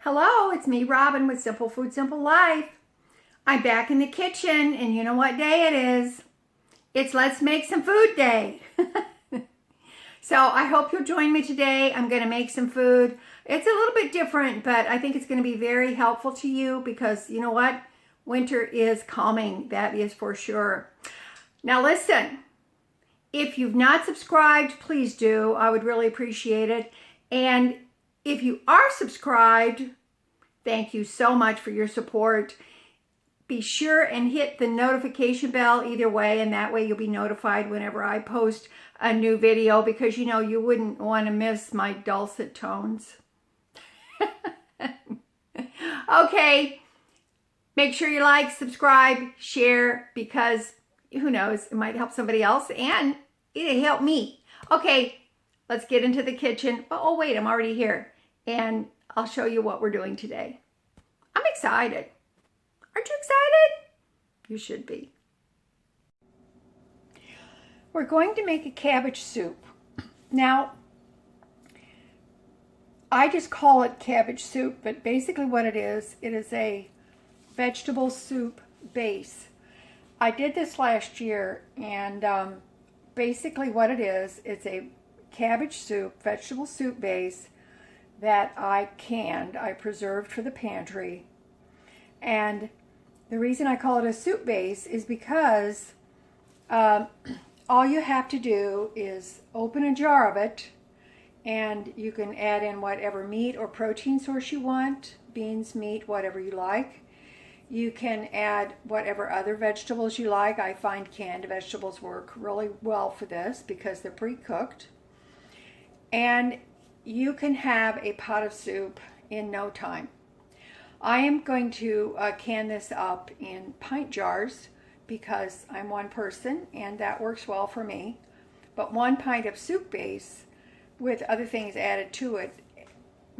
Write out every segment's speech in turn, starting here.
Hello, it's me, Robin, with Simple Food, Simple Life. I'm back in the kitchen, and you know what day it is? It's Let's Make Some Food Day. So I hope you'll join me today. I'm going to make some food. It's a little bit different, but I think it's going to be very helpful to you because you know what? Winter is coming. That is for sure. Now listen, if you've not subscribed, please do. I would really appreciate it. And if you are subscribed, thank you so much for your support. Be sure and hit the notification bell either way, and that way you'll be notified whenever I post a new video because you know you wouldn't want to miss my dulcet tones. Okay, make sure you like, subscribe, share, because who knows, it might help somebody else and it'll help me. Okay, let's get into the kitchen. Oh wait, I'm already here and I'll show you what we're doing today. I'm excited. Aren't you excited? You should be. We're going to make a cabbage soup. Now, I just call it cabbage soup, but basically what it is a vegetable soup base. I did this last year, and basically what it is, it's a cabbage soup, vegetable soup base that I canned, I preserved for the pantry. And the reason I call it a soup base is because all you have to do is open a jar of it, and you can add in whatever meat or protein source you want, beans, meat, whatever you like. You can add whatever other vegetables you like. I find canned vegetables work really well for this because they're pre-cooked. And you can have a pot of soup in no time. I am going to can this up in pint jars because I'm one person and that works well for me. But 1 pint of soup base with other things added to it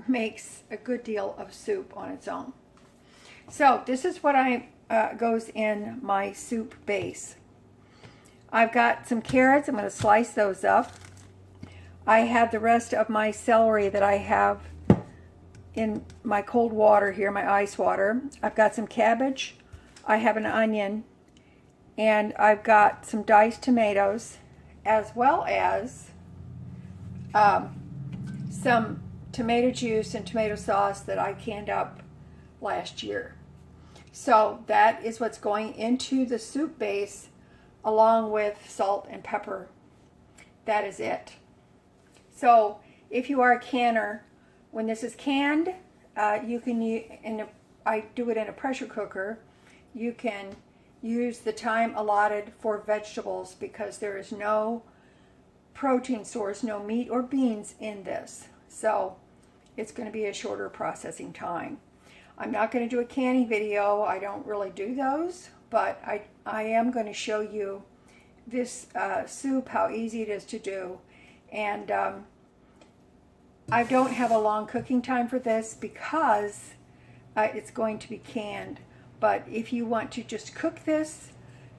makes a good deal of soup on its own. So this is what goes in my soup base. I've got some carrots. I'm going to slice those up. I have the rest of my celery that I have in my cold water here, my ice water. I've got some cabbage. I have an onion. And I've got some diced tomatoes, as well as some tomato juice and tomato sauce that I canned up last year. So that is what's going into the soup base along with salt and pepper. That is it. So if you are a canner, when this is canned, you can I do it in a pressure cooker. You can use the time allotted for vegetables because there is no protein source, no meat or beans in this. So it's going to be a shorter processing time. I'm not going to do a canning video. I don't really do those, but I am going to show you this soup, how easy it is to do. And I don't have a long cooking time for this because it's going to be canned. But if you want to just cook this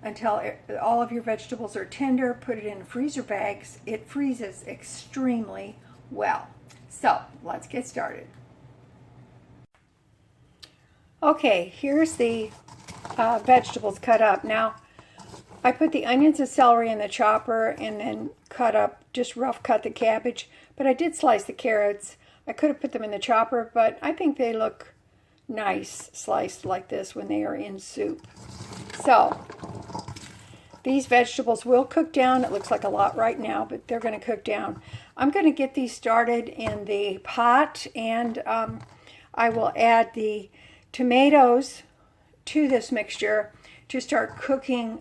until all of your vegetables are tender, put it in freezer bags. It freezes extremely well. So let's get started. Okay, here's the vegetables cut up. Now, I put the onions and celery in the chopper and then cut up, just rough cut the cabbage. But I did slice the carrots. I could have put them in the chopper, but I think they look nice sliced like this when they are in soup. So, these vegetables will cook down. It looks like a lot right now, but they're going to cook down. I'm going to get these started in the pot, and I will add the tomatoes to this mixture to start cooking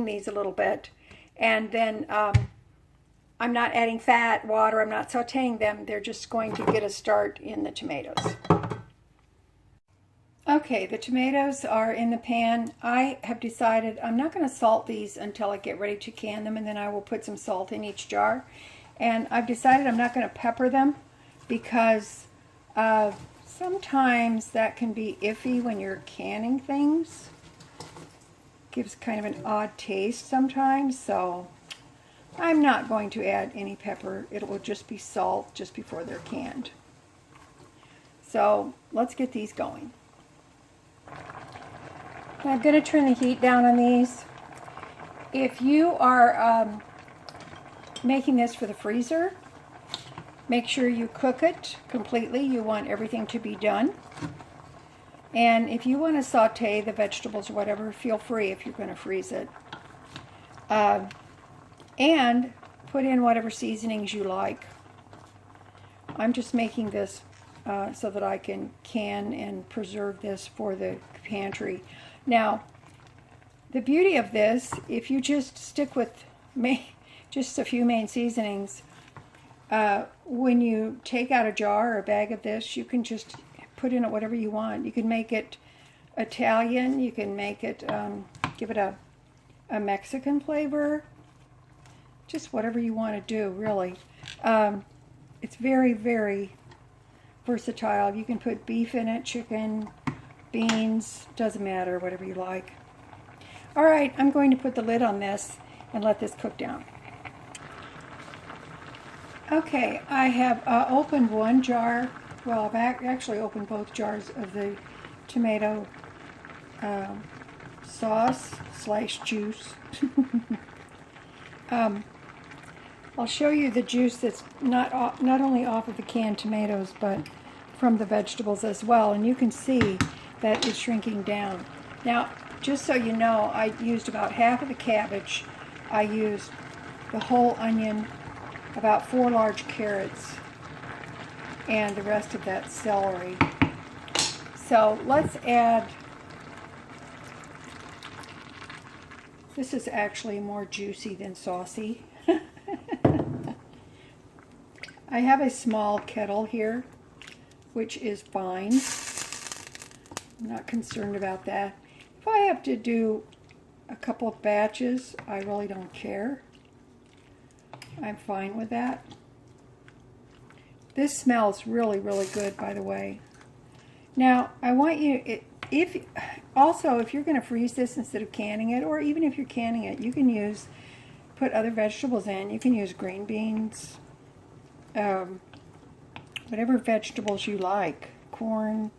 these a little bit. And then I'm not adding fat, water, I'm not sauteing them. They're just going to get a start in the tomatoes. Okay, the tomatoes are in the pan. I have decided I'm not going to salt these until I get ready to can them, and then I will put some salt in each jar. And I've decided I'm not going to pepper them because sometimes that can be iffy when you're canning things. Gives kind of an odd taste sometimes, so I'm not going to add any pepper. It will just be salt just before they're canned. So let's get these going. I'm going to turn the heat down on these. If you are making this for the freezer, make sure you cook it completely. You want everything to be done. And if you want to saute the vegetables or whatever, feel free if you're going to freeze it. And put in whatever seasonings you like. I'm just making this so that I can and preserve this for the pantry. Now, the beauty of this, if you just stick with just a few main seasonings, when you take out a jar or a bag of this, you can just put in it whatever you want. You can make it Italian, you can make it, give it a Mexican flavor, just whatever you want to do, really. It's very, very versatile. You can put beef in it, chicken, beans, doesn't matter, whatever you like. All right, I'm going to put the lid on this and let this cook down. Okay, I have opened one jar. Well, I've actually opened both jars of the tomato sauce / juice. I'll show you the juice that's not only off of the canned tomatoes, but from the vegetables as well. And you can see that it's shrinking down. Now, just so you know, I used about half of the cabbage. I used the whole onion, about 4 large carrots, and the rest of that celery. So let's add, this is actually more juicy than saucy. I have a small kettle here, which is fine. I'm not concerned about that. If I have to do a couple of batches, I really don't care. I'm fine with that. This smells really, really good, by the way. Now, I want you, if you're going to freeze this instead of canning it, or even if you're canning it, you can put other vegetables in. You can use green beans, whatever vegetables you like, corn.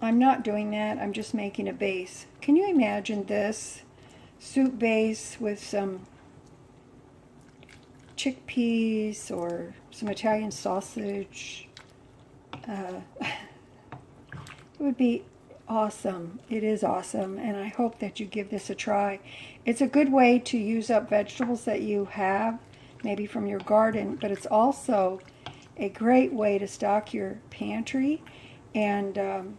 I'm not doing that. I'm just making a base. Can you imagine this soup base with some chickpeas or some Italian sausage? It would be awesome. It is awesome, and I hope that you give this a try. It's a good way to use up vegetables that you have, maybe from your garden, but it's also a great way to stock your pantry and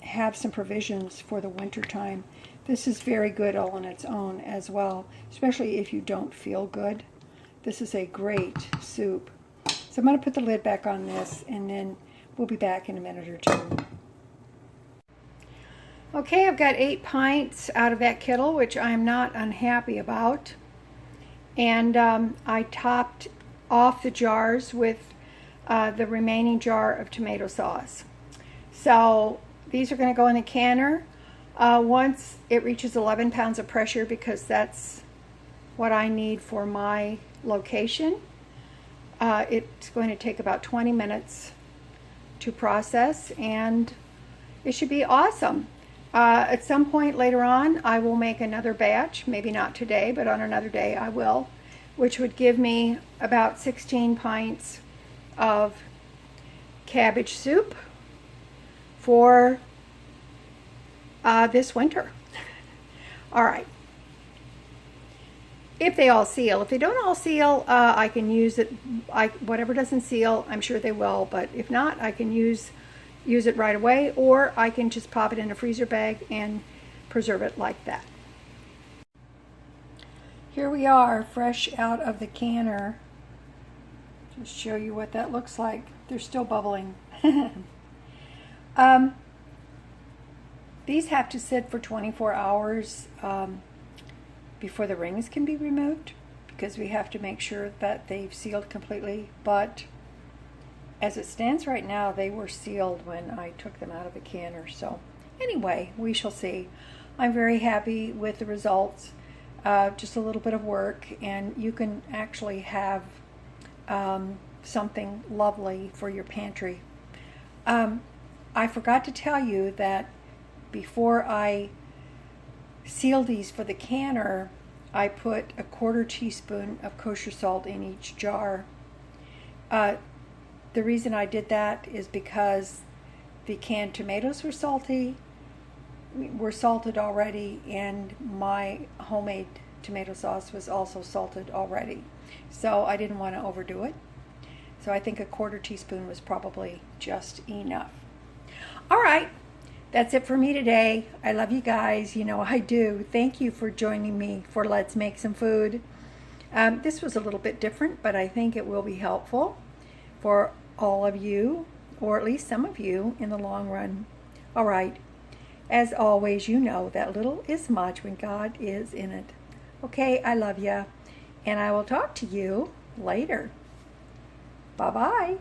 have some provisions for the winter time. This is very good all on its own as well, especially if you don't feel good. This is a great soup. So I'm going to put the lid back on this, and then we'll be back in a minute or two. Okay, I've got 8 pints out of that kettle, which I'm not unhappy about. And I topped off the jars with the remaining jar of tomato sauce. So these are going to go in the canner once it reaches 11 pounds of pressure, because that's what I need for my location. It's going to take about 20 minutes to process, and it should be awesome. At some point later on, I will make another batch, maybe not today, but on another day I will, which would give me about 16 pints of cabbage soup for this winter. All right. If they all seal. If they don't all seal, I can use it. Whatever doesn't seal, I'm sure they will, but if not, I can use it right away, or I can just pop it in a freezer bag and preserve it like that. Here we are, fresh out of the canner. Just show you what that looks like. They're still bubbling. These have to sit for 24 hours before the rings can be removed, because we have to make sure that they've sealed completely. But as it stands right now, they were sealed when I took them out of the canner. So anyway, we shall see. I'm very happy with the results. Just a little bit of work, and you can actually have something lovely for your pantry. I forgot to tell you that before I seal these for the canner, I put a 1/4 teaspoon of kosher salt in each jar. The reason I did that is because the canned tomatoes were salted already, and my homemade tomato sauce was also salted already. So I didn't want to overdo it. So I think a 1/4 teaspoon was probably just enough. All right, that's it for me today. I love you guys. You know I do. Thank you for joining me for Let's Make Some Food. This was a little bit different, but I think it will be helpful for all of you, or at least some of you, in the long run. All right. As always, you know that little is much when God is in it. Okay, I love you, and I will talk to you later. Bye-bye.